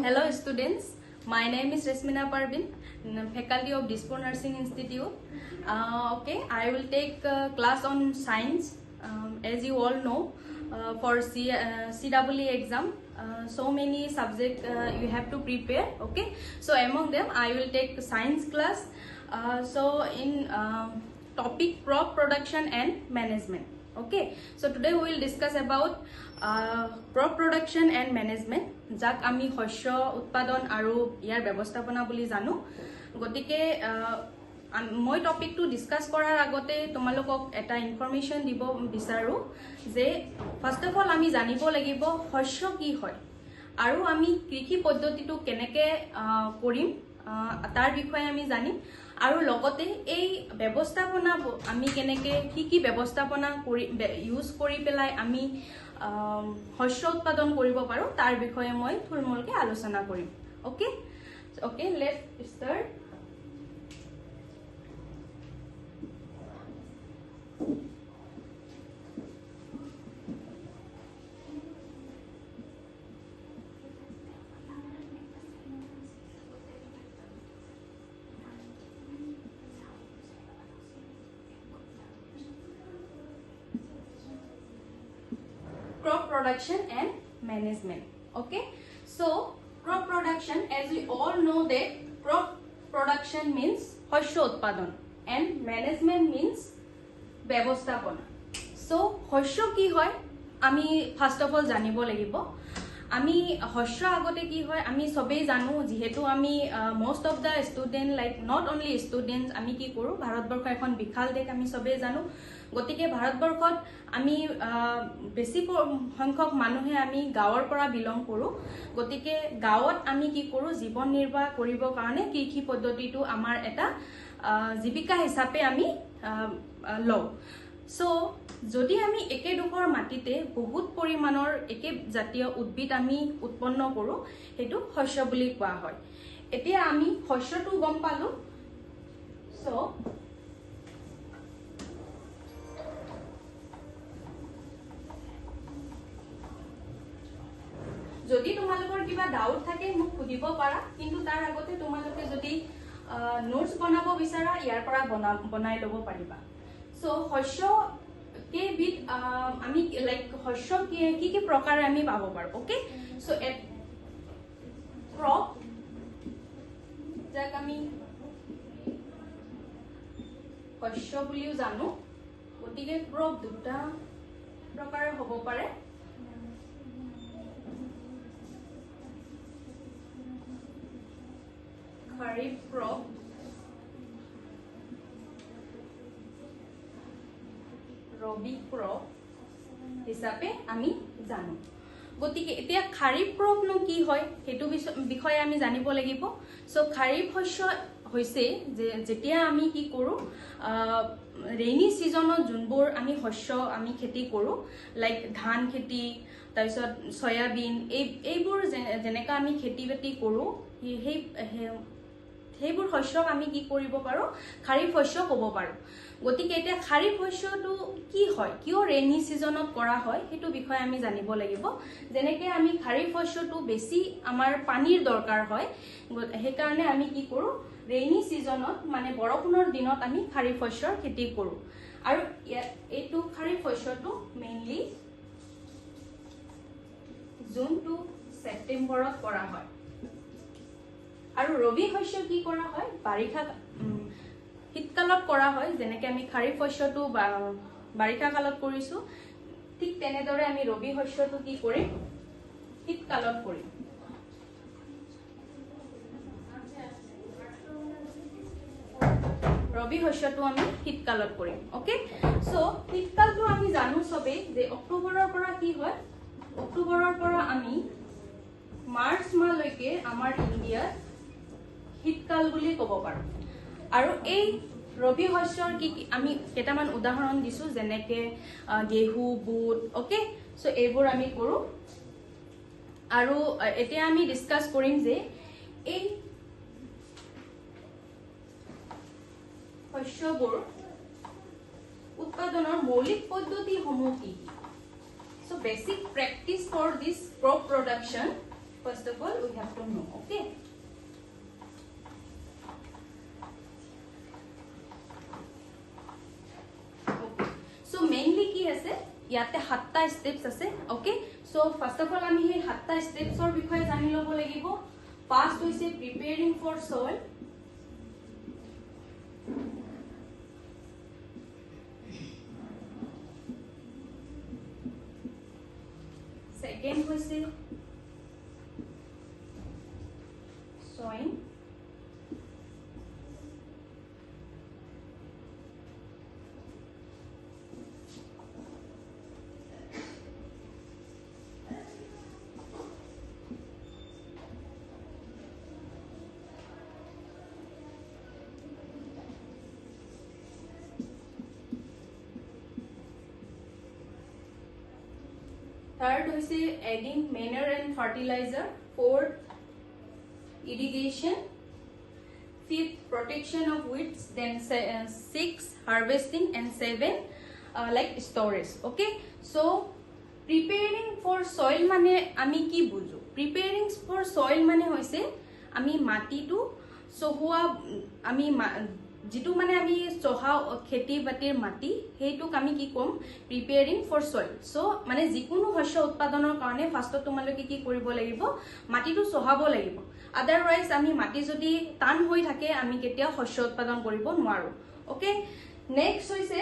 Hello students, my name is Resmina Parvin, faculty of Dispur Nursing Institute. I will take class on science. As you all know, for CEE exam, so many subjects you have to prepare. Okay, so among them I will take science class. So in topic crop production and management. Okay, so today we will discuss about crop production and management. Jak ami শস্য উৎপাদন আৰু ইয়াৰ ব্যৱস্থাপনা বুলি জানো গতিকে মই টপিকটো discuss কৰাৰ আগতে তোমালোকক এটা ইনফৰমেশন দিব বিচাৰো যে ফাৰ্স্ট অফ অল আমি জানিব লাগিব শস্য কি হয় আৰু আমি কৃষি পদ্ধতিটো কেনেকৈ কৰিম তাৰ বিষয়ে আমি জানিম আৰু লগতে এই ব্যৱস্থাপনা আমি কেনেকৈ কি ব্যৱস্থাপনা কৰি ইউজ কৰি পেলাই আমি শস্য উৎপাদন কৰিব পাৰো তাৰ বিষয়ে মই থুলমূলকে আলোচনা কৰিম okay let's start crop production and management. Okay, so crop production, as we all know that crop production means শস্য উৎপাদন and management means ব্যৱস্থাপনা. So শস্য কি হয় আমি ফার্স্ট অফ অল জানিব লাগিব আমি শস্য আগতে কি হয় আমি সবেই জানো যেহেতু আমি most of the student like not only students আমি কি কৰো ভাৰতবৰ্ষ এখন বিশাল দেশ আমি সবেই জানো গতিকে ভাৰতবৰ্ষত আমি বেছি সংখ্যক মানুহে আমি গাঁৱৰ পৰা বিলং কৰো গতিকে গাঁৱত আমি কি কৰো জীৱন নিৰ্বাহ কৰিবৰ কাৰণে কৃষি পদ্ধতিটো আমাৰ এটা জীৱিকা হিচাপে আমি লওঁ সো যদি আমি একেডোখৰ মাটিতে বহুত পৰিমাণৰ একে জাতীয় উদ্ভিদ আমি উৎপন্ন কৰো হেতু শস্য বুলি কোৱা হয় এতিয়া আমি শস্যটো গম পালো সো যদি তোমালোকৰ কিবা ডাউট থাকে মোক সুধিব পাৰা কিন্তু তাৰ আগতে তোমালোকে যদি নোটস বনাব বিচাৰা ইয়াৰ পৰা বনাই লব পাৰিবা সো শস্য কেবিধ আমি লাইক শস্য কি প্ৰকাৰে আমি পাব পাৰো ওকে সো ক্ৰপ যাক আমি শস্য বুলিও জানো গতিকে ক্ৰপ দুটা প্ৰকাৰৰ হ'ব পাৰে খাৰিফ ক্ৰপ ৰবি ক্ৰপ হিচাপে আমি জানো গতিকে এতিয়া খাৰিফ ক্ৰপনো কি হয় হেতু বিষয়ে আমি জানিব লাগিব সো খাৰিফ শস্য হৈছে যে যেতিয়া আমি কি কৰো ৰেইনি সিজনত যোনবোৰ আমি শস্য আমি খেতি কৰো লাইক ধান খেতি তাৰপিছত সয়াবিন এইবোৰ যেনেকা আমি খেতি বাতি কৰো সেইবোৰ শস্যক আমি কি কৰিব পাৰো খাৰিফ শস্য ক'ব পাৰো গতিকে এতিয়া খাৰিফ শস্যটো কি হয় কিয় ৰেইনি সিজনত কৰা হয় হেতু বিষয়ে আমি জানিব লাগিব যেনেকৈ আমি খাৰিফ শস্যটো বেছি আমাৰ পানীৰ দৰকাৰ হয় সেই কাৰণে আমি কি কৰো ৰেইনি সিজনত মানে বৰষুণৰ দিনত আমি খাৰিফ শস্যৰ খেতি কৰো আৰু এইটো খাৰিফ শস্যটো মেইনলি জুন টু সেপ্টেম্বৰত কৰা হয় আৰু ৰবি শস্য কি কৰা হয় বাৰিষা শীতকালত কৰা হয় যেনেকৈ আমি খাৰিফ শস্যটো বাৰিষা কালত কৰিছো ঠিক তেনেদৰে আমি ৰবি শস্যটো কি কৰিম শীতকালত কৰিম ৰবি শস্যটো আমি শীতকালত কৰিম ওকে সো শীতকালটো আমি জানো সবে যে অক্টোবৰৰ পৰা কি হয় অক্টোবৰৰ পৰা আমি মাৰ্চ মাহলৈকে আমাৰ ইণ্ডিয়াত শীতকাল বুলি ক'ব পাৰো আৰু এই ৰবি শস্যৰ কি আমি কেইটামান উদাহৰণ দিছো যেনেকৈ গেহু বুট ওকে সো এইবোৰ আমি কৰো আৰু এতিয়া আমি ডিসকাস কৰিম যে এই শস্যবোৰ উৎপাদনৰ মৌলিক পদ্ধতি সমূহ কি So basic practice for this crop production first of all we have to know. Okay. Okay. So mainly ki ase yate 7 ta steps ase. Okay. So first of all ami he 7 ta steps or bikhoye jani lobo lagibo. First hoise preparing for soil. Second hoise sowing. Third we say adding manure and fertilizer. Fourth, irrigation. Fifth, protection of weeds. Then 6, harvesting, and 7, like storage. Okay. So preparing for soil mane ami ki bujo. Preparing for soil mane hoise ami mati tu sohua ami जितु माने आमी सोहा खेती बातिर माटी हेतु कामी की कम preparing for soil सो माने जिकुनु शस्य उत्पादনৰ কাৰণে ফাৰ্স্ট তোমালোকে কি কৰিব লাগিব মাটিটো সোহাব লাগিব अदरवाइज आमी माटी যদি টান হৈ থাকে আমি কেতিয়া শস্য উৎপাদন কৰিব নোৱাৰো ওকে নেক্সট হৈছে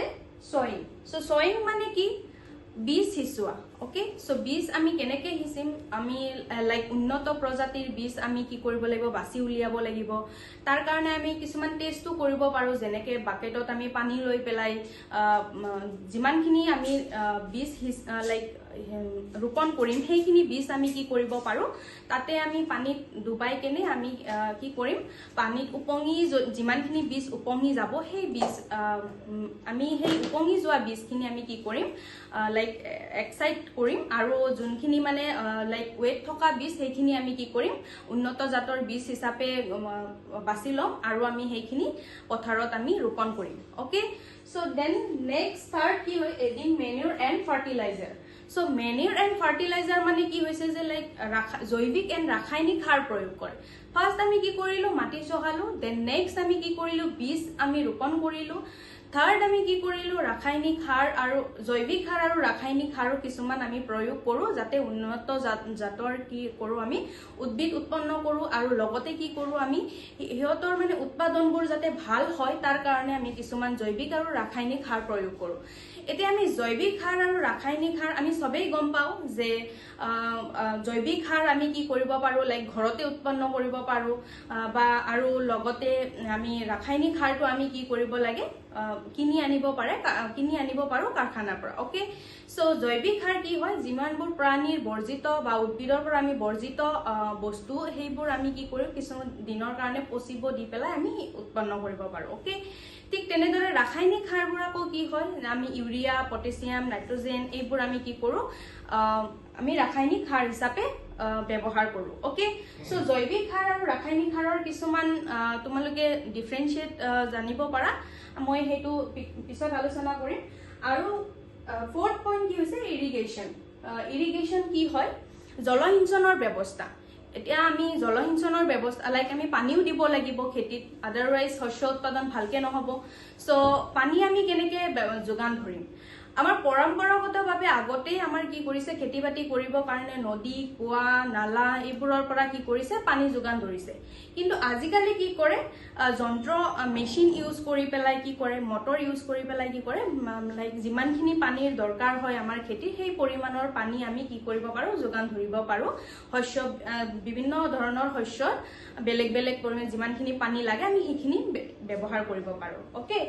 সয়িং সো সয়িং মানে কি বীজ হিসুৱা ওকে সো বীজ আমি কেনেকে হিসিম আমি লাইক উন্নত প্ৰজাতিৰ বীজ আমি কি কৰিব লাগিব বাছি উলিয়াব লাগিব তাৰ কাৰণে আমি কিছুমান টেষ্টটো কৰিব পাৰো যেনেকে বাকেটত আমি পানী লৈ পেলাই যিমানখিনি আমি বীজ লাইক ৰোপণ কৰিম সেইখিনি বীজ আমি কি কৰিব পাৰো তাতে আমি পানীত ডুবাই কেনে আমি কি কৰিম পানীত উপঙি যিমানখিনি বীজ উপঙি যাব সেই বীজ আমি সেই উপঙি যোৱা বীজখিনি আমি কি কৰিম লাইক এক্সাইট কৰিম আৰু যোনখিনি মানে লাইক ওয়েট থকা বীজ সেইখিনি আমি কি কৰিম উন্নত জাতৰ বীজ হিচাপে বাছি লম আৰু আমি সেইখিনি পথাৰত আমি ৰোপণ কৰিম okay so then next third কি হয় adding manure and fertiliser so manure and fertiliser মানে কি হৈছে যে লাইক জৈৱিক এণ্ড ৰাসায়নিক সাৰ প্ৰয়োগ কৰে ফাৰ্স্ট আমি কি কৰিলো মাটি চহালো দেন নেক্সট আমি কি কৰিলো বীজ আমি ৰোপণ কৰিলো থাৰ্ড আমি কি কৰিলো ৰাসায়নিক সাৰ আৰু জৈৱিক সাৰ আৰু ৰাসায়নিক সাৰ কিছুমান আমি প্ৰয়োগ কৰো যাতে উন্নত জাতৰ কি কৰো আমি উদ্ভিদ উৎপন্ন কৰো আৰু লগতে কি কৰো আমি হিয়তৰ মানে উৎপাদনবোৰ যাতে ভাল হয় তাৰ কাৰণে আমি কিছুমান জৈৱিক আৰু ৰাসায়নিক সাৰ প্ৰয়োগ কৰো এতিয়া আমি জৈৱিক সাৰ আৰু ৰাসায়নিক সাৰ আমি সবেই গম পাও যে জৈৱিক সাৰ আমি কি কৰিব পাৰো লাইক ঘৰতে উৎপন্ন কৰিব পাৰো বা আৰু লগতে আমি ৰাসায়নিক সাৰটো আমি কি কৰিব লাগে কিনি আনিব পাৰো কাৰখানাৰ পৰা ওকে সো জৈৱিক সাৰ কি হয় যিমানবোৰ প্ৰাণীৰ বৰ্জিত বা উদ্ভিদৰ পৰা আমি বৰ্জিত বস্তু সেইবোৰ আমি কি কৰো কিছু দিনৰ কাৰণে পচিব দি পেলাই আমি উৎপন্ন কৰিব পাৰো ওকে ঠিক তেনেদৰে ৰাসায়নিক সাৰবোৰ আকৌ কি হয় আমি ইউৰিয়া পটাছিয়াম নাইট্ৰজেন এইবোৰ আমি কি কৰো আমি ৰাসায়নিক সাৰ হিচাপে ব্যৱহাৰ কৰো ওকে সো জৈৱিক সাৰ আৰু ৰাসায়নিক সাৰৰ কিছুমান তোমালোকে ডিফাৰেন্সিয়েট জানিব পাৰা মই হেতু পিছত আলোচনা কৰিম আৰু ফোৰ্থ পইণ্ট কি হৈছে ইৰিগেশ্যন কি হয় জলসিঞ্চনৰ ব্যৱস্থা এতিয়া আমি জলসিঞ্চনৰ ব্যৱস্থা লাইক আমি পানীও দিব লাগিব খেতিত আদাৰৱাইজ শস্য উৎপাদন ভালকে নহব সো পানী আমি কেনেকে যোগান ধৰিম আমাৰ পৰম্পৰাগতভাৱে আগতেই আমাৰ কি কৰিছে খেতি বাতি কৰিব কাৰণে নদী কুৱা নালা এইবোৰৰ পৰা কি কৰিছে পানী যোগান ধৰিছে কিন্তু আজিকালি কি কৰে যন্ত্ৰ মেচিন ইউজ কৰি পেলাই কি কৰে মটৰ ইউজ কৰি পেলাই কি কৰে লাইক যিমানখিনি পানীৰ দৰকাৰ হয় আমাৰ খেতি সেই পৰিমাণৰ পানী আমি কি কৰিব পাৰো যোগান ধৰিব পাৰো শস্য বিভিন্ন ধৰণৰ শস্যৰ বেলেগ বেলেগ পৰিমাণ যিমানখিনি পানী লাগে আমি সেইখিনি ব্যৱহাৰ কৰিব পাৰো ওকে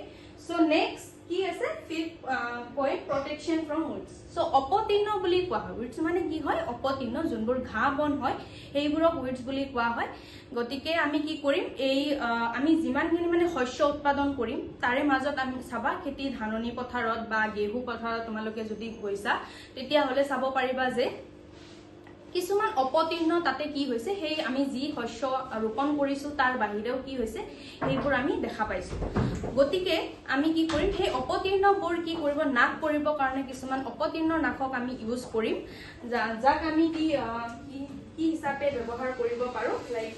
সো নেক্সট কি আছে fifth point protection from weeds so অপতৃণ বুলি কোৱা হয় উইডছ মানে কি হয় অপতৃণ যোনবোৰ ঘাঁহ বন হয় সেইবোৰক উইডছ বুলি কোৱা হয় গতিকে আমি কি কৰিম এই আমি যিমানখিনি মানে শস্য উৎপাদন কৰিম তাৰে মাজত আমি চাবা খেতি ধাননি পথাৰত বা গেহু পথাৰত তোমালোকে যদি গৈছা তেতিয়া হলে চাব পাৰিবা যে কিছুমান অপতৃণ তাতে কি হৈছে সেই আমি যি শস্য ৰোপণ কৰিছো তাৰ বাহিৰেও কি হৈছে সেইবোৰ আমি দেখা পাইছো গতিকে আমি কি কৰিম সেই অপতৃণবোৰ কি কৰিব নাশ কৰিব কাৰণে কিছুমান অপতৃণ নাশক আমি ইউজ কৰিম যাক আমি কি কি হিচাপে ব্যৱহাৰ কৰিব পাৰো লাইক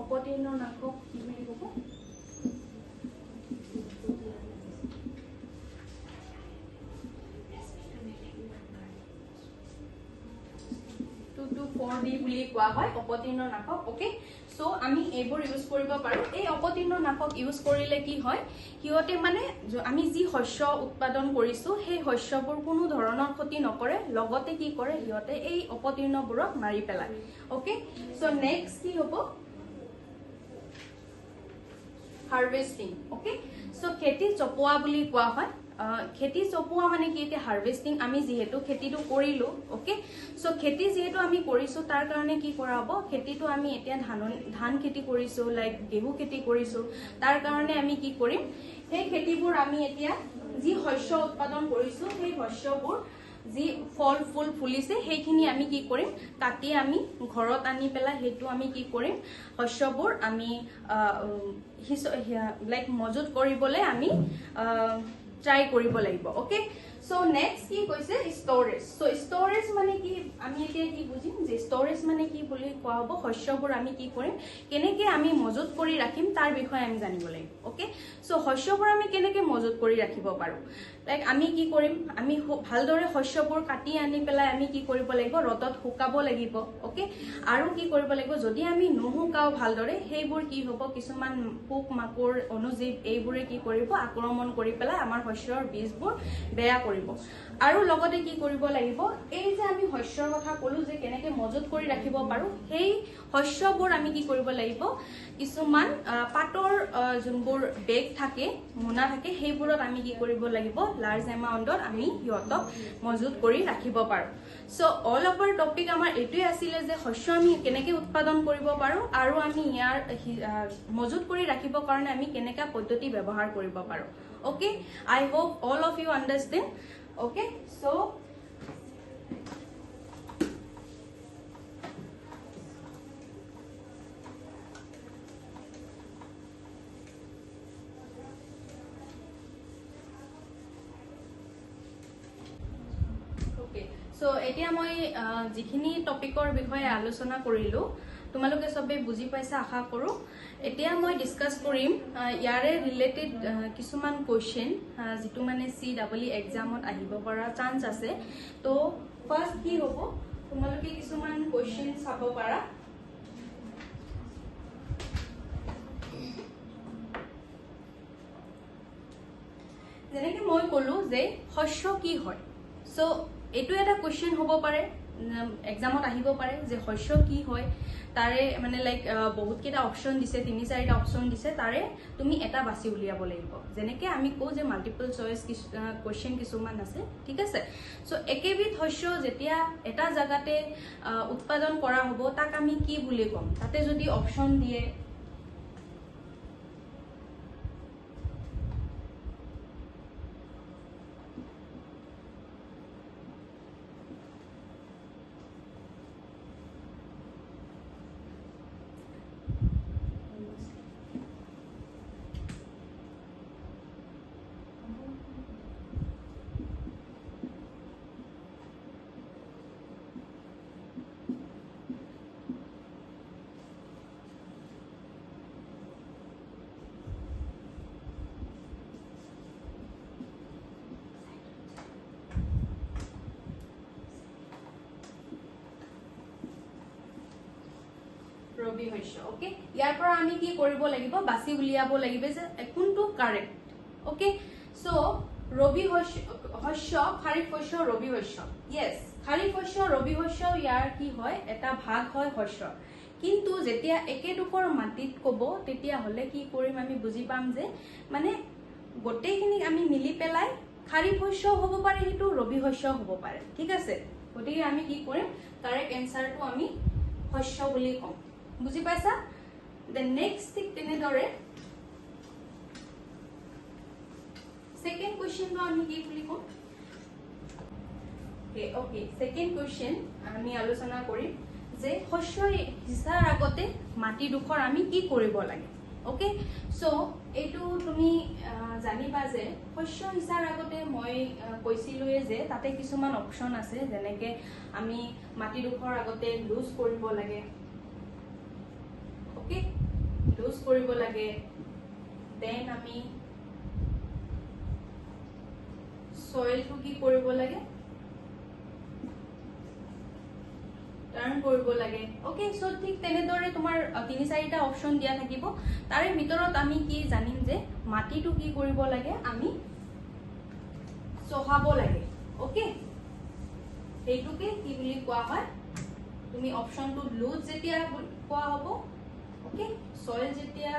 অপতীৰ্ণ নাকক কি বুলি ক'ব 4D বুলি কোৱা হয় অপতীৰ্ণ নাকক ওকে সো আমি এইবোৰ ইউজ কৰিব পাৰো এই অপতীৰ্ণ নাকক ইউজ কৰিলে কি হয় হিয়তে মানে আমি যি শস্য উৎপাদন কৰিছো সেই শস্যবোৰ কোনো ধৰণৰ ক্ষতি নকৰে লগতে কি কৰে হিয়তে এই অপতীৰ্ণবোৰক মাৰি পেলায় ওকে সো নেক্সট কি হ'ব হাৰ্ভেষ্টিং ওকে সো খেতি চপোৱা বুলি কোৱা হয় খেতি চপোৱা মানে কি এটা হাৰ্ভেষ্টিং আমি যেহেতু খেতিটো কৰিলো ওকে সো খেতি যেহেতু আমি কৰিছো তাৰ কাৰণে কি কৰা হ'ব খেতিটো আমি এতিয়া ধান খেতি কৰিছো লাইক গেহু খেতি কৰিছো তাৰ কাৰণে আমি কি কৰিম সেই খেতিবোৰ আমি এতিয়া যি শস্য উৎপাদন কৰিছো সেই শস্যবোৰ যি ফল ফুল ফুলিছে সেইখিনি আমি কি কৰিম কাটি আমি ঘৰত আনি পেলাই হেতু আমি কি কৰিম শস্যবোৰ আমি লাইক মজুত কৰিবলৈ আমি ট্ৰাই কৰিব লাগিব ওকে সো নেক্সট কি কৈছে স্টোৰেজ সো স্টোৰেজ মানে কি আমি এতিয়া কি বুজিম যে স্টোৰেজ মানে কি বুলি কোৱা হ'ব শস্যবোৰ আমি কি কৰিম কেনেকৈ আমি মজুত কৰি ৰাখিম তাৰ বিষয়ে আমি জানিব লাগিব ওকে সো শস্যবোৰ আমি কেনেকৈ মজুত কৰি ৰাখিব পাৰো লাইক আমি কি কৰিম আমি ভালদৰে শস্যবোৰ কাটি আনি পেলাই আমি কি কৰিব লাগিব ৰ'দত শুকাব লাগিব ওকে আৰু কি কৰিব লাগিব যদি আমি নুশুকাও ভালদৰে সেইবোৰ কি হ'ব কিছুমান পোক মাকৰ অনুজীৱ এইবোৰে কি কৰিব আক্ৰমণ কৰি পেলাই আমাৰ শস্যৰ বীজবোৰ বেয়া কৰিব আৰু লগতে কি কৰিব লাগিব এই যে আমি শস্যৰ কথা ক'লো যে কেনেকৈ মজুত কৰি ৰাখিব পাৰো সেই শস্যবোৰ আমি কি কৰিব লাগিব কিছুমান পাটৰ যোনবোৰ বেগ থাকে মোনা থাকে সেইবোৰত আমি কি কৰিব লাগিব লাৰ্জ এমাউন্টত আমি হিয়তক মজুত কৰি ৰাখিব পাৰো সো অল ওভাৰ টপিক আমাৰ এটোই আছিল যে শস্য আমি কেনেকৈ উৎপাদন কৰিব পাৰো আৰু আমি ইয়াৰ মজুত কৰি ৰাখিব কাৰণে আমি কেনেকা পদ্ধতি ব্যৱহাৰ কৰিব পাৰো okay I hope all of you understand okay so so এতিয়া মই যিখিনি টপিকৰ বিষয়ে আলোচনা কৰিলো তোমালোকে সবে বুজি পাইছা আশা কৰো এতিয়া মই ডিসকাস কৰিম ইয়াৰে ৰিলেটেড কিছুমান কোৱেশ্চন যেটো মানে CEE এক্সামত আহিব পৰা চান্স আছে তো ফাৰ্স্ট কি হ'ব তোমালোকে কিছুমান কোৱেশ্চন চাব পাৰা যেনেকৈ মই ক'লো যে শস্য কি হয় সো এটো এটা কোৱেশ্চন হ'ব পাৰে এক্সামত আহিব পাৰে যে শস্য কি হয় তাৰে মানে লাইক বহুত কেটা অপচন দিছে 3-4টা অপচন দিছে তাৰে তুমি এটা বাছি উলিয়াব লাগিব যেনেকৈ আমি কও যে মাল্টিপল চয়েস কোৱেশ্চন কিছুমান আছে ঠিক আছে সো একেবিধ শস্য যেতিয়া এটা জায়গাতে উৎপাদন কৰা হ'ব তাক আমি কি বুলি কম তাতে যদি অপচন দিয়ে ৰবি শস্য ওকে ইয়াৰ পৰা আমি কি কৰিব লাগিব বাছি উলিয়াব লাগিব যে কোনটো কাৰেক্ট ওকে সো ৰবি শস্য খাৰিফ শস্য ৰবি শস্য ইয়েস খাৰিফ শস্য ৰবি শস্য ইয়াৰ কি হয় এটা ভাগ হয় শস্য কিন্তু যেতিয়া একেডোখৰ মাটিত ক'ব তেতিয়া হলে কি কৰিম আমি বুজি পাম যে মানে গোটেইখিনি আমি মিলি পেলাই খাৰিফ শস্য হ'ব পাৰে হেতু ৰবি শস্য হ'ব পাৰে ঠিক আছে গতিকে আমি কি কৰিম কাৰেক্ট এনসাৰটো আমি শস্য বুলি কম বুজি পাইছা the next thing তেনেদৰে second question টো আমি কি বুলি কম okay second question আমি আলোচনা কৰিম যে শস্য সিঁচাৰ আগতে মাটি দুখৰ আমি কি কৰিব লাগে ওকে সো এইটো তুমি জানিবা যে শস্য সিঁচাৰ আগতে মই কৈছিলোৱে যে তাতে কিছুমান অপচন আছে যেনেকে আমি মাটিডোখৰ আগতে লুজ কৰিব লাগে ওকে লুজ কৰিব লাগে দেন আমি সয়েলটো কি কৰিব লাগে টাৰ্ন কৰিব লাগে ওকে সো ঠিক তেনেদৰে তোমাৰ 3-4টা অপচন দিয়া থাকিব তাৰে ভিতৰত আমি কি জানিম যে মাটিটো কি কৰিব লাগে আমি চহাব লাগে ওকে এইটোকে কি বুলি কোৱা হয় তুমি অপচনটো লুজ যেতিয়া কোৱা হ'ব ওকে সয়েল যেতিয়া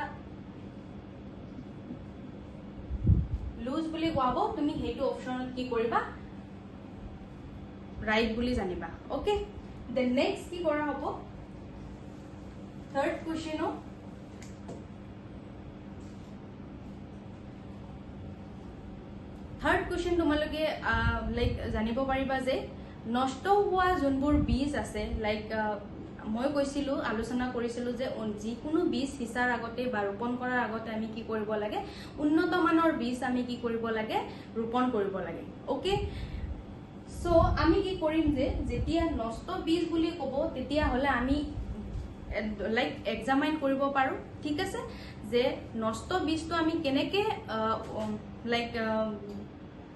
লুজ বুলি কোৱা হ'ব তুমি হেইটো অপচনত কি কৰিবা ৰাইট বুলি জানিবা ওকে then next কি কৰা হ'ব third question তোমালোকে লাইক জানিব পাৰিবা যে নষ্ট হোৱা যোনবোৰ বীজ আছে লাইক মই কৈছিলো আলোচনা কৰিছিলো যে যিকোনো বীজ সিঁচাৰ আগতে বা ৰোপণ কৰাৰ আগতে আমি কি কৰিব লাগে উন্নত মানৰ বীজ আমি কি কৰিব লাগে ৰোপণ কৰিব লাগে ওকে সো আমি কি কৰিম যে যেতিয়া নষ্ট বীজ বুলি ক'ব তেতিয়া হলে আমি লাইক এক্সামাইন কৰিব পাৰো ঠিক আছে যে নষ্ট বীজটো আমি কেনেকে লাইক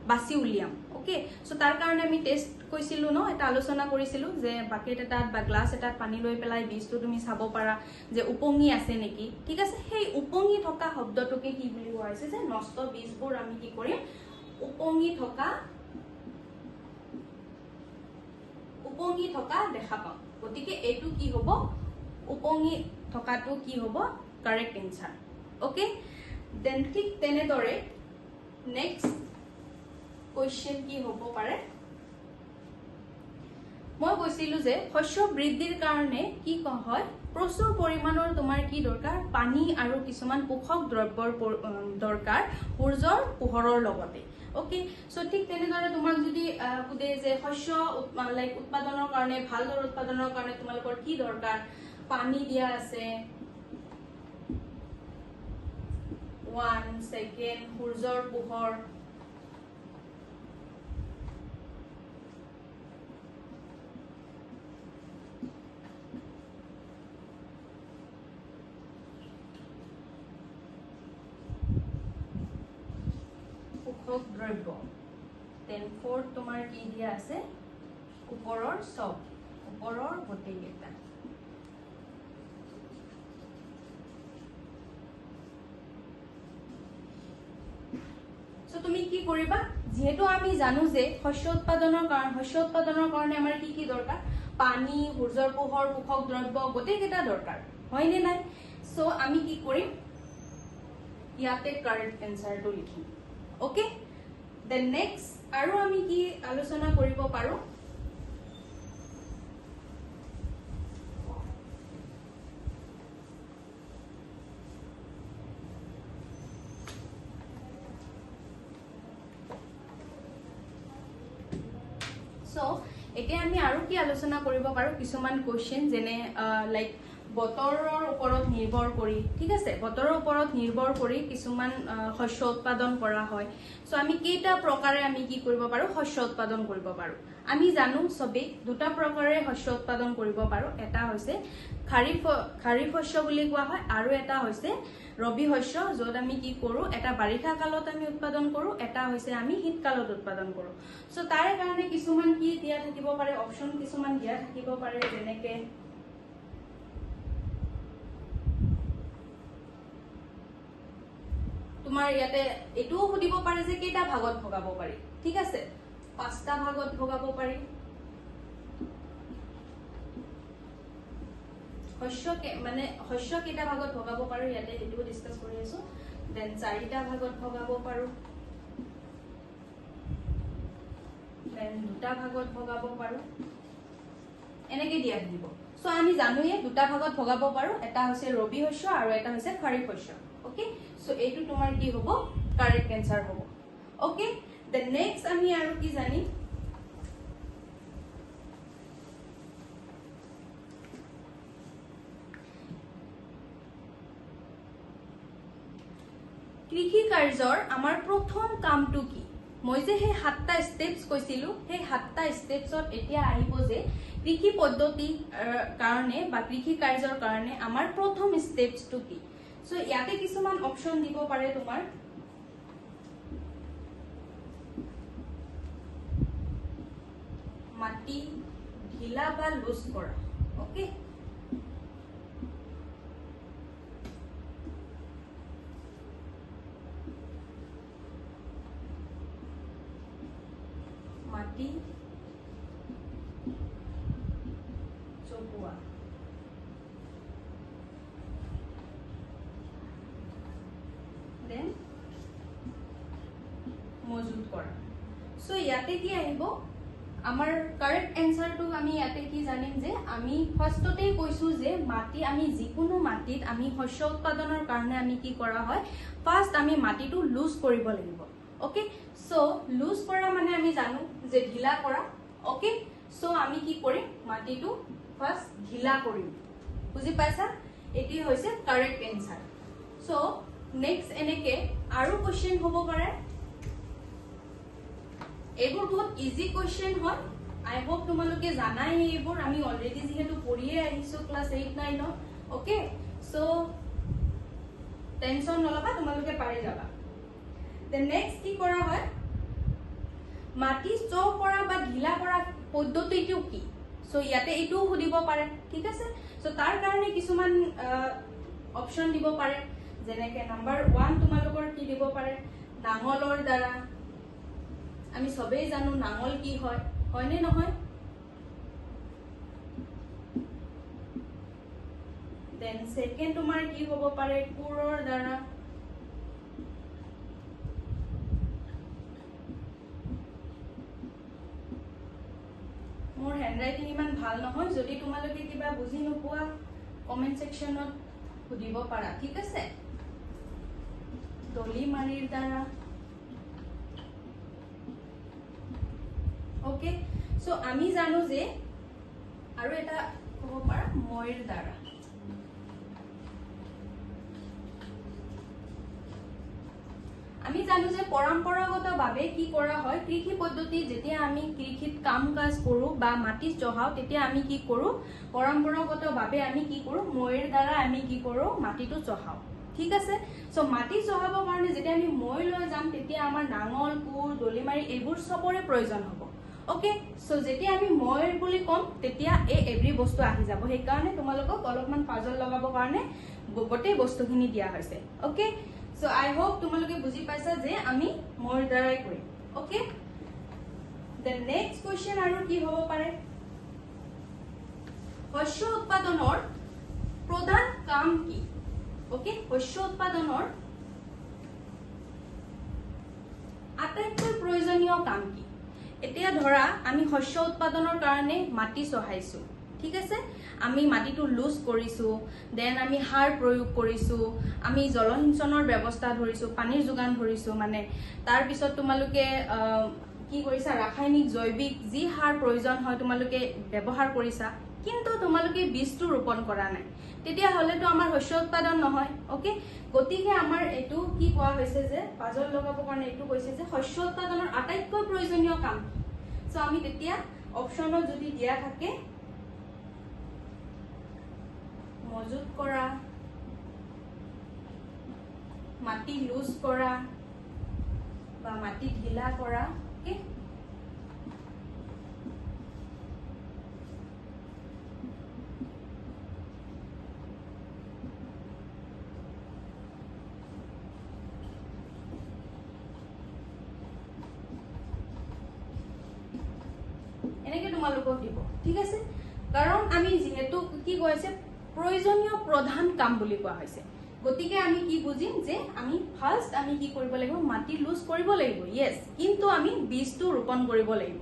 বাছি উলিয়াম ওকে সো তাৰ কাৰণে আমি টেষ্ট কৈছিলো ন এটা আলোচনা কৰিছিলো যে বাকেট এটাত বা গ্লাস এটাত পানী লৈ পেলাই বীজটো তুমি চাব পাৰা যে উপঙি আছে নেকি ঠিক আছে সেই উপঙি থকা শব্দটোকে কি বুলি কোৱা হৈছে যে নষ্ট বীজবোৰ আমি কি কৰিম উপঙি থকা দেখা পাম গতিকে এইটো কি হ'ব উপঙি থকাটো কি হ'ব কাৰেক্ট এনসাৰ ওকে দেন ঠিক তেনেদৰে নেক্সট কোৱেশ্চন কি হ'ব পাৰে মই কৈছিলো যে শস্য বৃদ্ধিৰ কাৰণে কি হয় প্ৰচুৰ পৰিমাণৰ তোমাৰ কি দৰকাৰ পানী আৰু কিছুমান পোষক দ্ৰব্যৰ দৰকাৰ সূৰ্যৰ পোহৰৰ লগতে ওকে সো ঠিক তেনেদৰে তোমাক যদি খুদে যে শস্য লাইক উৎপাদনৰ কাৰণে ভালদৰে উৎপাদনৰ কাৰণে তোমালোকৰ কি দৰকাৰ পানী দিয়া আছে 1 সেকেন্ড সূৰ্যৰ পোহৰ দ্ৰব্য দেন ফোৰ্থ তোমাৰ কি দিয়া আছে ওপৰৰ সব ওপৰৰ গোটেই এটা সো তুমি কি কৰিবা যেহেতু আমি জানো যে শস্য উৎপাদনৰ কাৰণে আমাৰ কি কি দৰকাৰ পানী সূৰ্যৰ পোহৰ পোষক দ্ৰব্য গোটেই কেইটা দৰকাৰ হয় নে নাই সো আমি কি কৰিম ইয়াতে কাৰেক্ট এনসাৰটো লিখিম ওকে then next আৰু আমি কি আলোচনা কৰিব পাৰো সো এতিয়া আমি আৰু কি আলোচনা কৰিব পাৰো কিছুমান কোৱেশ্চন যেনে লাইক বতৰৰ ওপৰত নিৰ্ভৰ কৰি ঠিক আছে বতৰৰ ওপৰত নিৰ্ভৰ কৰি কিছুমান শস্য উৎপাদন কৰা হয় সো আমি কেইটা প্ৰকাৰে আমি কি কৰিব পাৰো শস্য উৎপাদন কৰিব পাৰো আমি জানো সবে দুটা প্ৰকাৰে শস্য উৎপাদন কৰিব পাৰো এটা হৈছে খাৰিফ শস্য বুলি কোৱা হয় আৰু এটা হৈছে ৰবি শস্য যত আমি কি কৰো এটা বাৰিষা কালত আমি উৎপাদন কৰো এটা হৈছে আমি শীতকালত উৎপাদন কৰো সো তাৰে কাৰণে কিছুমান কি দিয়া থাকিব পাৰে অপচন কিছুমান দিয়া থাকিব পাৰে যেনেকে তোমাৰ ইয়াতে এটোও সুধিব পাৰে যে কেইটা ভাগত ভগাব পাৰি ঠিক আছে 5টা ভাগত ভগাব পাৰি শস্য কেইটা ভাগত ভগাব পাৰো ইয়াতে এটোও ডিসকাস কৰি আছো দেন 4টা ভাগত ভগাব পাৰো দেন 2টা ভাগত ভগাব পাৰো এনেকে দিয়া দিব সো আমি জানোয়ে 2টা ভাগত ভগাব পাৰো এটা হৈছে ৰবি শস্য আৰু এটা হৈছে খাৰিফ শস্য ওকে সো এইটো তোমাৰ কি হ'ব কাৰেক্ট आंसर হ'ব ওকে দেন নেক্সট আমি আৰু কি জানি কৃষি কাৰ্যৰ আমাৰ প্ৰথম কামটো কি মই যে সেই 7টা স্টেপস কৈছিলো সেই 7টা স্টেপছত এতিয়া আহিব যে কৃষি পদ্ধতি কাৰণে বা কৃষি কাৰ্যৰ কাৰণে আমাৰ প্ৰথম স্টেপসটো কি সো ইয়াতে কিছুমান অপচন দিব পাৰে তোমাৰ মাটি ঢিলা বা লুজ কৰা ওকে মাটি চপোৱা দেন মজুত কৰা সো ইয়াতে কি আহিব আমাৰ কাৰেক্ট এনসাৰটো আমি ইয়াতে কি জানিম যে আমি ফাৰ্স্টতেই কৈছো যে মাটি আমি যিকোনো মাটিত আমি শস্য উৎপাদনৰ কাৰণে আমি কি কৰা হয় ফাৰ্স্ট আমি মাটিটো লুজ কৰিব লাগিব ওকে সো লুজ কৰা মানে আমি জানো যে ঢিলা কৰা ওকে সো আমি কি কৰিম মাটিটো ফাৰ্স্ট ঢিলা কৰিম বুজি পাইছা এটি হৈছে কাৰেক্ট এনসাৰ সো নেক্সট এনেকে আৰু কোশ্চেন হ'ব পাৰে এবোৰ বহুত ইজি কোশ্চেন হয় আই হোপ তোমালোকে জানাই এবোৰ আমি অলৰেডি যেহেতু পঢ়িয়ে আহিছো ক্লাস 8 9 ওকে সো টেনশন নলবা তোমালোকে পাৰি যাবা দেন নেক্সট কি কৰা হয় মাটি চহ কৰা বা ঢিলা কৰা পদ্ধতিটো কি সো ইয়াতে এটো সুধিব পাৰে ঠিক আছে সো তাৰ কাৰণে কিছুমান অপচন দিব পাৰে যেনেকে নাম্বাৰ 1 তোমালোকৰ কি দিব পাৰে নাঙলৰ দ্বাৰা আমি সবেই জানো নাঙল কি হয় হয়নে নহয় দেন সেকেন্ড তোমাৰ কি হ'ব পাৰে কুৰৰ দ্বাৰা মোৰ হ্যান্ডৰাইটিং ইমান ভাল নহয় যদি তোমালোকে কিবা বুজি নোপোৱা কমেন্ট সেকশনত সুধিব পাৰা ঠিক আছে দলি মাৰিৰ দ্বাৰা ওকে সো আমি জানো যে আৰু এটা ক'ব পাৰা মইৰ দ্বাৰা আমি জানো যে পৰম্পৰাগতভাৱে কি কৰা হয় কৃষি পদ্ধতি যেতিয়া আমি কৃষিত কাম কাজ কৰো বা মাটি চহাও তেতিয়া আমি কি কৰো পৰম্পৰাগতভাৱে আমি কি কৰো মইৰ দ্বাৰা আমি কি কৰো মাটিটো চহাও ঠিক আছে সো মাটি চহাবৰ কাৰণে যেতিয়া আমি মই লৈ যাম তেতিয়া আমাৰ নাঙল কুৰ দলিমাৰি এইবোৰ সবৰে প্ৰয়োজন হ'ব ওকে সো যেতিয়া আমি মই বুলি কম তেতিয়া এই এভৰি বস্তু আহি যাব সেই কাৰণে তোমালোকক অলপমান পাজল লগাবৰ কাৰণে গোটেই বস্তুখিনি দিয়া হৈছে ওকে সো আই হোপ তোমালোকে বুজি পাইছা যে আমি মই দ্বাৰাই কৰিম ওকে দ্য নেক্সট কোৱেশ্চন আৰু কি হ'ব পাৰে শস্য উৎপাদনৰ প্ৰধান কাম কি ওকে শস্য উৎপাদনৰ আটাইতকৈ প্ৰয়োজনীয় কাম কি এতিয়া ধৰা আমি শস্য উৎপাদনৰ কাৰণে মাটি চহাইছো ঠিক আছে আমি মাটিটো লুজ কৰিছো দেন আমি সাৰ প্ৰয়োগ কৰিছো আমি জলসিঞ্চনৰ ব্যৱস্থা ধৰিছো পানীৰ যোগান ধৰিছো মানে তাৰ পিছত তোমালোকে কি কৰিছা ৰাসায়নিক জৈৱিক যি সাৰ প্ৰয়োজন হয় তোমালোকে ব্যৱহাৰ কৰিছা কিন্তু তোমালোকে বীজটো ৰোপণ কৰা নাই তেতিয়া হলেতো আমাৰ শস্য উৎপাদন নহয় ওকে গতিকে আমাৰ এটো কি কোৱা হৈছে যে পাজল লগাবৰ কাৰণে এটো কৈছে যে শস্য উৎপাদনৰ আটাইতকৈ প্ৰয়োজনীয় কাম সো আমি তেতিয়া অপচনত যদি দিয়া থাকে মজুত কৰা মাটি লুজ কৰা বা মাটি ঢিলা কৰা ওকে এনেকে তোমালোকক দিব ঠিক আছে কাৰণ আমি যেহেতু কি কৈছে প্ৰয়োজনীয় প্ৰধান কাম বুলি কোৱা হৈছে গতিকে আমি কি বুজিম যে আমি ফাৰ্স্ট আমি কি কৰিব লাগিব মাটি লুজ কৰিব লাগিব ইয়েস কিন্তু আমি বীজটো ৰোপণ কৰিব লাগিব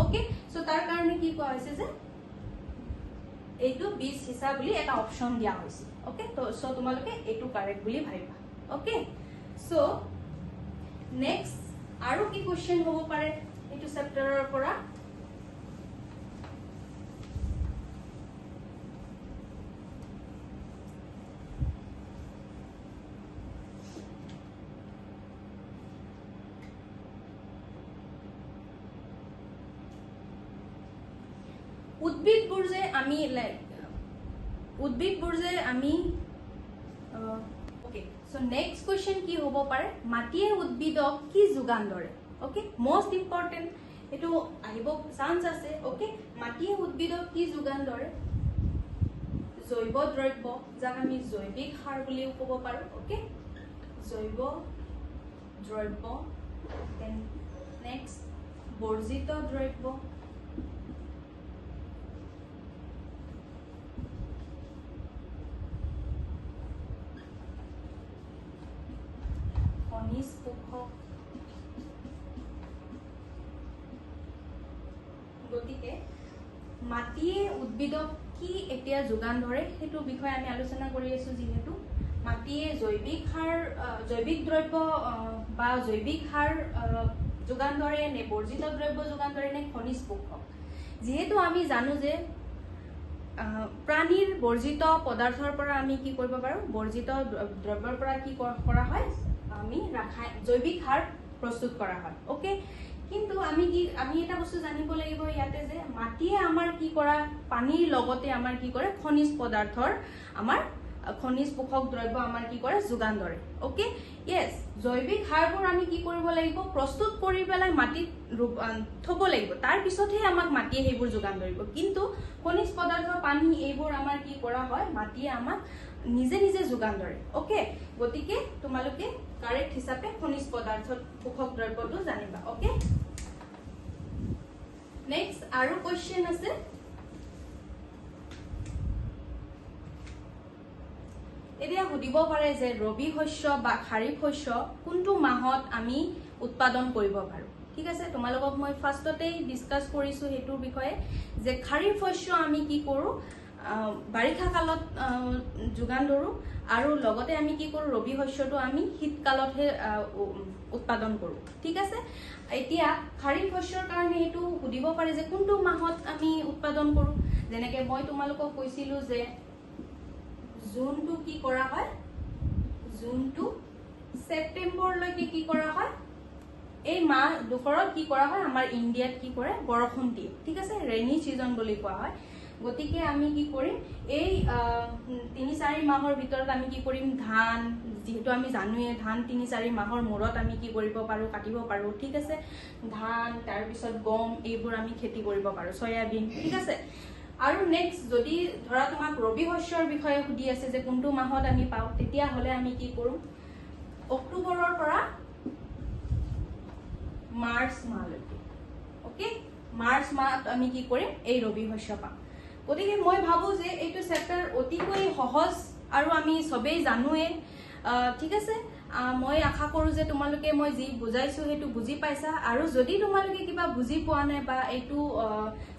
ওকে সো তাৰ কাৰণে কি কোৱা হৈছে যে এইটো বীজ হিসা বুলি এটা অপচন দিয়া হৈছে ওকে তো সো তোমালোকে এইটো কাৰেক্ট বুলি ভাবিবা ওকে সো নেক্সট আৰু কি কোৱেশ্চন হ'ব পাৰে এইটো চেপ্টাৰৰ পৰা উদ্ভিদবোৰ যে আমি ওকে সো নেক্সট কোৱেশ্চন কি হ'ব পাৰে মাটিয়ে উদ্ভিদক কি যোগান ধৰে ওকে মোস্ট ইম্পৰ্টেন্ট এটো আহিব চান্স আছে ওকে মাটিয়ে উদ্ভিদক কি যোগান ধৰে জৈৱ দ্ৰব্য যাক আমি জৈৱিক সাৰ বুলিও ক'ব পাৰো ওকে জৈৱ দ্ৰব্য দেন নেক্সট বৰ্জিত দ্ৰব্য খনিজ পোষক গতিকে মাটিয়ে উদ্ভিদক কি এতিয়া যোগান ধৰে হেতু বিষয়ে আমি আলোচনা কৰি আছো যেহেতু মাটিয়ে জৈৱিক দ্ৰব্য বা জৈৱিক সাৰ যোগান ধৰে নে বৰ্জিত দ্ৰব্য যোগান ধৰে নে খনিজ পোষক যেহেতু আমি জানো যে প্ৰাণীৰ বৰ্জিত পদাৰ্থৰ পৰা আমি কি কৰিব পাৰো বৰ্জিত দ্ৰব্যৰ পৰা কি কৰা হয় আমি জৈৱিক সাৰ প্ৰস্তুত কৰা হয় ওকে কিন্তু আমি এটা বস্তু জানিব লাগিব ইয়াতে যে মাটিয়ে আমাৰ কি কৰা পানীৰ লগতে আমাৰ কি কৰে খনিজ পদাৰ্থৰ আমাৰ খনিজ পোষক দ্ৰব্য আমাৰ কি কৰে যোগান ধৰে ওকে ইয়েস জৈৱিক সাৰবোৰ আমি কি কৰিব লাগিব প্ৰস্তুত কৰি পেলাই মাটিত থব লাগিব তাৰ পিছতহে আমাক মাটিয়ে সেইবোৰ যোগান ধৰিব কিন্তু খনিজ পদাৰ্থ পানী এইবোৰ আমাৰ কি কৰা হয় মাটিয়ে আমাক নিজে নিজে যোগান ধৰে ওকে গতিকে তোমালোকে কাৰেক্ট হিচাপে খনিজ পদাৰ্থ পোষক দ্ৰব্যটো জানিবা ওকে নেক্সট আৰু কোৱেশ্চন আছে এতিয়া সুধিব পাৰে যে ৰবি শস্য বা খাৰিফ শস্য কোনটো মাহত আমি উৎপাদন কৰিব পাৰো ঠিক আছে তোমালোকক মই ফাৰ্ষ্টতেই ডিসকাস কৰিছো হেতুৰ বিষয়ে যে খাৰিফ শস্য আমি কি কৰো বাৰিষা কালত যোগান ধৰো আৰু লগতে আমি কি কৰো ৰবি শস্যটো আমি শীতকালতহে উৎপাদন কৰো ঠিক আছে এতিয়া খাৰিফ শস্যৰ কাৰণে হেতু সুধিব পাৰে যে কোনটো মাহত আমি উৎপাদন কৰো যেনেকৈ মই তোমালোকক কৈছিলো যে জুনটো কি কৰা হয় জুনটো সেপ্টেম্বৰ লৈকে কি কৰা হয় এই মাহ দুখৰত কি কৰা হয় আমাৰ ইন্ডিয়াত কি কৰে বৰষুণ দিয়ে ঠিক আছে ৰেইনি সিজন বুলি কোৱা হয় গতিকে আমি কি কৰিম এই ৩-৪ মাহৰ ভিতৰত আমি কি কৰিম ধান যেহেতু আমি জানোৱে ধান ৩-৪ মাহৰ মূৰত আমি কি কৰিব পাৰো কাটিব পাৰো ঠিক আছে ধান তাৰ পিছত গম এইবোৰ আমি খেতি কৰিব পাৰো সয়াবিন ঠিক আছে আৰু নেক্সট যদি ধৰা তোমাক ৰবি শস্যৰ বিষয়ে সুধি আছে যে কোনটো মাহত আমি পাও তেতিয়া হলে আমি কি কৰো অক্টোবৰৰ পৰা মাৰ্চ মাহলৈকে ওকে মাৰ্চ মাহত আমি কি কৰিম এই ৰবি শস্য পাম গতিকে মই ভাবো যে এইটো চেপ্টাৰ অতিকৈ সহজ আৰু আমি সবেই জানোৱে ঠিক আছে মই আশা কৰো যে তোমালোকে মই যি বুজাইছো হেতু বুজি পাইছা আৰু যদি তোমালোকে কিবা বুজি পোৱা নাই বা এইটো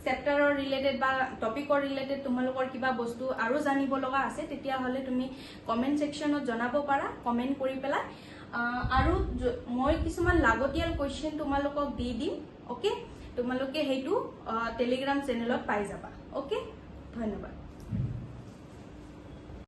চেপ্টাৰৰ ৰিলেটেড বা টপিকৰ ৰিলেটেড তোমালোকৰ কিবা বস্তু আৰু জানিব লগা আছে তেতিয়া হলে তুমি কমেন্ট সেকশনত জনাব পাৰা কমেন্ট কৰি পেলাই আৰু মই কিছুমান লাগতিয়াল কোৱেশ্চন তোমালোকক দি দিম ওকে তোমালোকে হেতু টেলিগ্ৰাম চেনেলত পাই যাবা ওকে ধন্যবাদ